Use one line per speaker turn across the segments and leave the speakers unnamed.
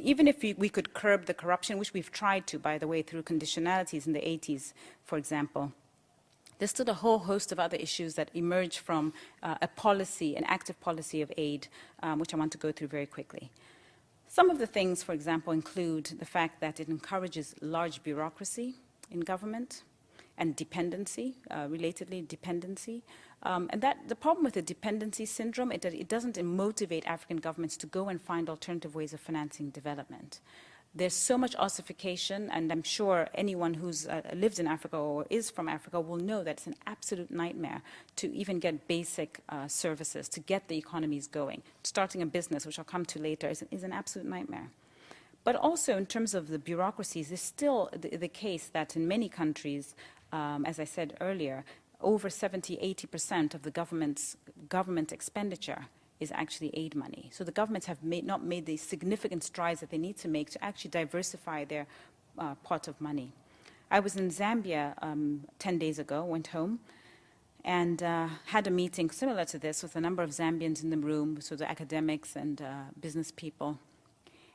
even if we could curb the corruption, which we've tried to, by the way, through conditionalities in the 80s, for example, there's still a whole host of other issues that emerge from a policy, an active policy of aid, which I want to go through very quickly. Some of the things, for example, include the fact that it encourages large bureaucracy in government and dependency, relatedly dependency. And that the problem with the dependency syndrome is that it doesn't motivate African governments to go and find alternative ways of financing development. There's so much ossification, and I'm sure anyone who's lived in Africa or is from Africa will know that it's an absolute nightmare to even get basic services, to get the economies going. Starting a business, which I'll come to later, is an absolute nightmare. But also in terms of the bureaucracies, it's still the case that in many countries, as I said earlier, over 70–80% of the government expenditure is actually aid money. So the governments have not made the significant strides that they need to make to actually diversify their pot of money. I was in Zambia 10 days ago, went home, and had a meeting similar to this with a number of Zambians in the room, so the academics and business people.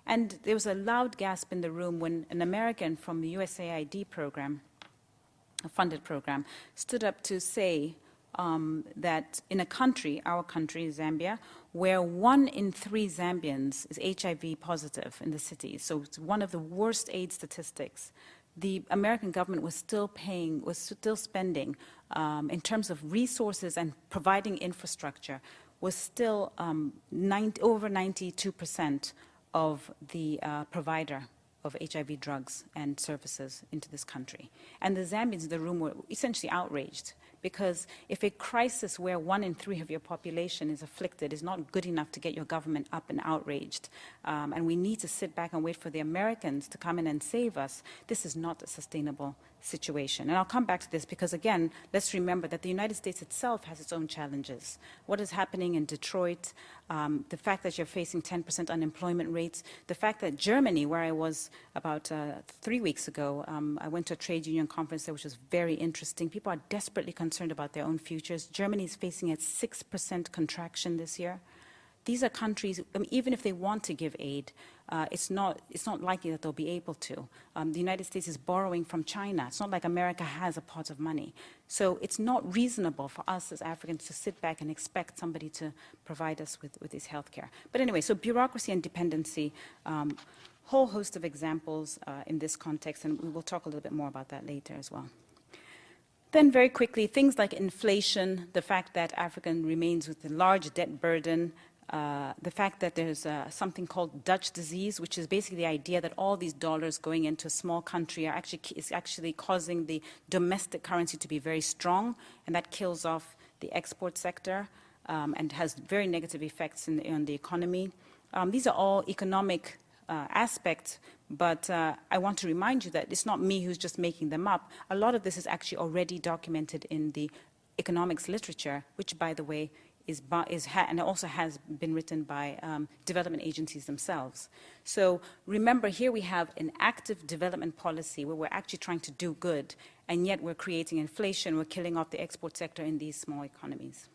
And there was a loud gasp in the room when an American from the USAID program, a funded program, stood up to say that in a country, our country, Zambia, where 1 in 3 Zambians is HIV positive in the cities, so it's one of the worst AIDS statistics, the American government was still spending, in terms of resources and providing infrastructure, was still over 92% of the provider of HIV drugs and services into this country. And the Zambians in the room were essentially outraged, because if a crisis where 1 in 3 of your population is afflicted is not good enough to get your government up and outraged, and we need to sit back and wait for the Americans to come in and save us, this is not a sustainable situation. And I'll come back to this because, again, let's remember that the United States itself has its own challenges. What is happening in Detroit, the fact that you're facing 10% unemployment rates, the fact that Germany, where I was about 3 weeks ago, I went to a trade union conference there, which was very interesting. People are desperately concerned about their own futures. Germany is facing a 6% contraction this year. These are countries, even if they want to give aid, it's not likely that they'll be able to. The United States is borrowing from China. It's not like America has a pot of money. So it's not reasonable for us as Africans to sit back and expect somebody to provide us with this health care. But anyway, so bureaucracy and dependency, whole host of examples in this context, and we will talk a little bit more about that later as well. Then very quickly, things like inflation, the fact that Africa remains with a large debt burden, the fact that there's something called Dutch disease, which is basically the idea that all these dollars going into a small country is actually causing the domestic currency to be very strong, and that kills off the export sector and has very negative effects on the economy. These are all economic aspects, but I want to remind you that it's not me who's just making them up. A lot of this is actually already documented in the economics literature, which, by the way, and also has been written by development agencies themselves. So remember, here we have an active development policy where we're actually trying to do good, and yet we're creating inflation, we're killing off the export sector in these small economies.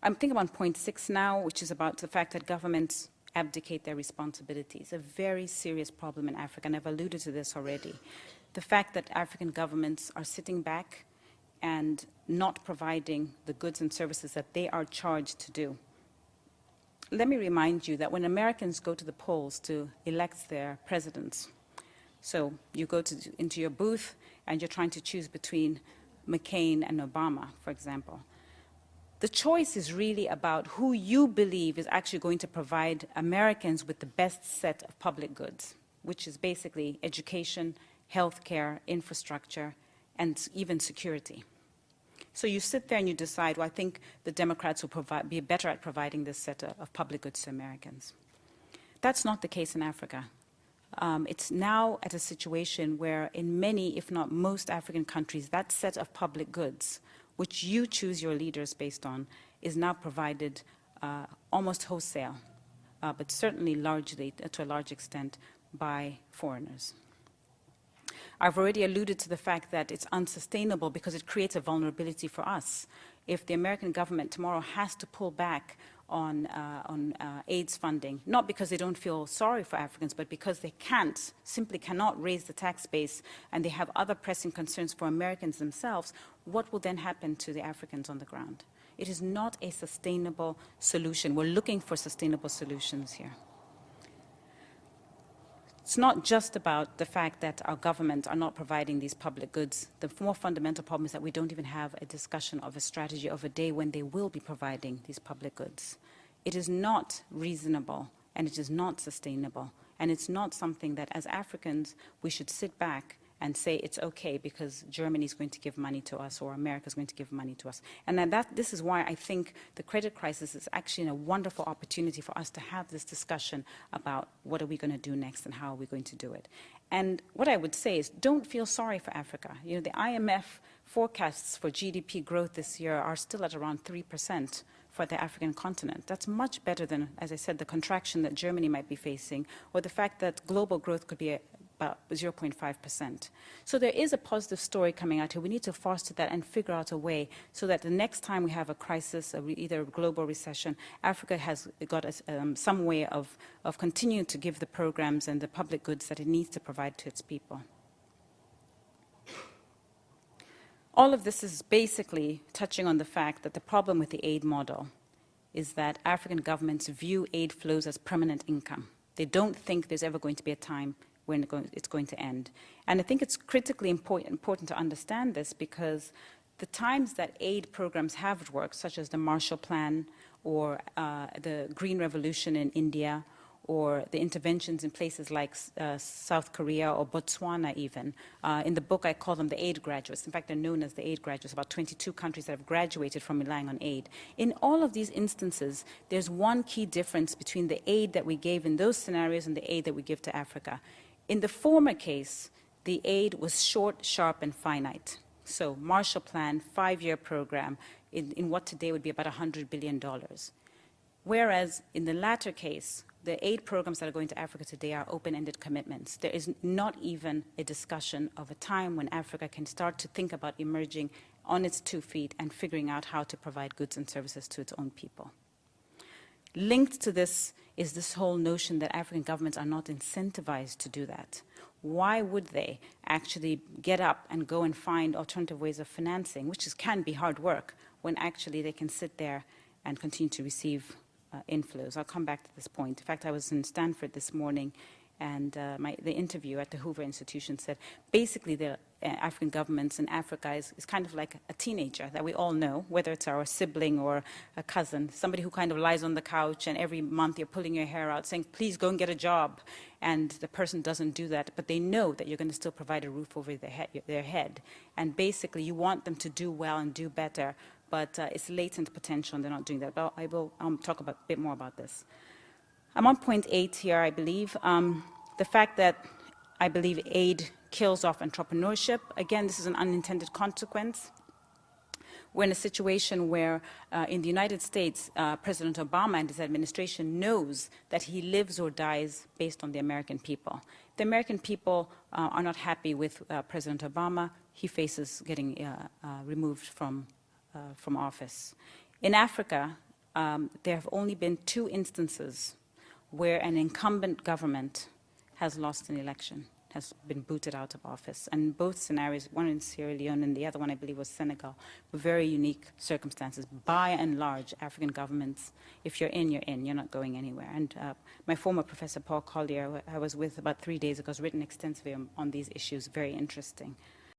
I'm thinking about point 6 now, which is about the fact that governments abdicate their responsibilities, a very serious problem in Africa, and I've alluded to this already. The fact that African governments are sitting back and not providing the goods and services that they are charged to do. Let me remind you that when Americans go to the polls to elect their presidents, so you go into your booth and you're trying to choose between McCain and Obama, for example, the choice is really about who you believe is actually going to provide Americans with the best set of public goods, which is basically education, healthcare, infrastructure, and even security. So you sit there and you decide, well, I think the Democrats will be better at providing this set of public goods to Americans. That's not the case in Africa. It's now at a situation where in many, if not most African countries, that set of public goods, which you choose your leaders based on, is now provided almost wholesale, but certainly largely, to a large extent, by foreigners. I've already alluded to the fact that it's unsustainable because it creates a vulnerability for us. If the American government tomorrow has to pull back on AIDS funding, not because they don't feel sorry for Africans, but because they simply cannot raise the tax base, and they have other pressing concerns for Americans themselves, what will then happen to the Africans on the ground? It is not a sustainable solution. We're looking for sustainable solutions here. It's not just about the fact that our governments are not providing these public goods. The more fundamental problem is that we don't even have a discussion of a strategy of a day when they will be providing these public goods. It is not reasonable, and it is not sustainable, and it's not something that as Africans we should sit back and say it's okay because Germany is going to give money to us or America is going to give money to us. And this is why I think the credit crisis is actually a wonderful opportunity for us to have this discussion about what are we going to do next and how are we going to do it. And what I would say is don't feel sorry for Africa. You know, the IMF forecasts for GDP growth this year are still at around 3% for the African continent. That's much better than, as I said, the contraction that Germany might be facing, or the fact that global growth could be about 0.5%. So there is a positive story coming out here. We need to foster that and figure out a way so that the next time we have a crisis, either a global recession, Africa has got some way of continuing to give the programs and the public goods that it needs to provide to its people. All of this is basically touching on the fact that the problem with the aid model is that African governments view aid flows as permanent income. They don't think there's ever going to be a time when it's going to end. And I think it's critically important to understand this because the times that aid programs have worked, such as the Marshall Plan or the Green Revolution in India, or the interventions in places like South Korea or Botswana even. In the book, I call them the aid graduates. In fact, they're known as the aid graduates, about 22 countries that have graduated from relying on aid. In all of these instances, there's one key difference between the aid that we gave in those scenarios and the aid that we give to Africa. In the former case, the aid was short, sharp, and finite. So Marshall Plan, 5-year program, in what today would be about $100 billion. Whereas in the latter case, the aid programs that are going to Africa today are open-ended commitments. There is not even a discussion of a time when Africa can start to think about emerging on its 2 feet and figuring out how to provide goods and services to its own people. Linked to this is this whole notion that African governments are not incentivized to do that. Why would they actually get up and go and find alternative ways of financing, which can be hard work, when actually they can sit there and continue to receive inflows? I'll come back to this point. In fact, I was in Stanford this morning, and the interview at the Hoover Institution said, basically, the African governments in Africa is kind of like a teenager that we all know, whether it's our sibling or a cousin, somebody who kind of lies on the couch, and every month you're pulling your hair out saying, please go and get a job. And the person doesn't do that, but they know that you're going to still provide a roof over their head. And basically, you want them to do well and do better, but it's latent potential, and they're not doing that. But I will talk a bit more about this. I'm on point 8 here, I believe. The fact that I believe aid kills off entrepreneurship. Again, this is an unintended consequence. We're in a situation where in the United States, President Obama and his administration knows that he lives or dies based on the American people. The American people are not happy with President Obama. He faces getting removed from office. In Africa, there have only been 2 instances where an incumbent government has lost an election, has been booted out of office. And both scenarios, one in Sierra Leone and the other one I believe was Senegal, were very unique circumstances. By and large, African governments, if you're in, you're not going anywhere. And my former professor, Paul Collier, I was with about 3 days ago, has written extensively on these issues, very interesting.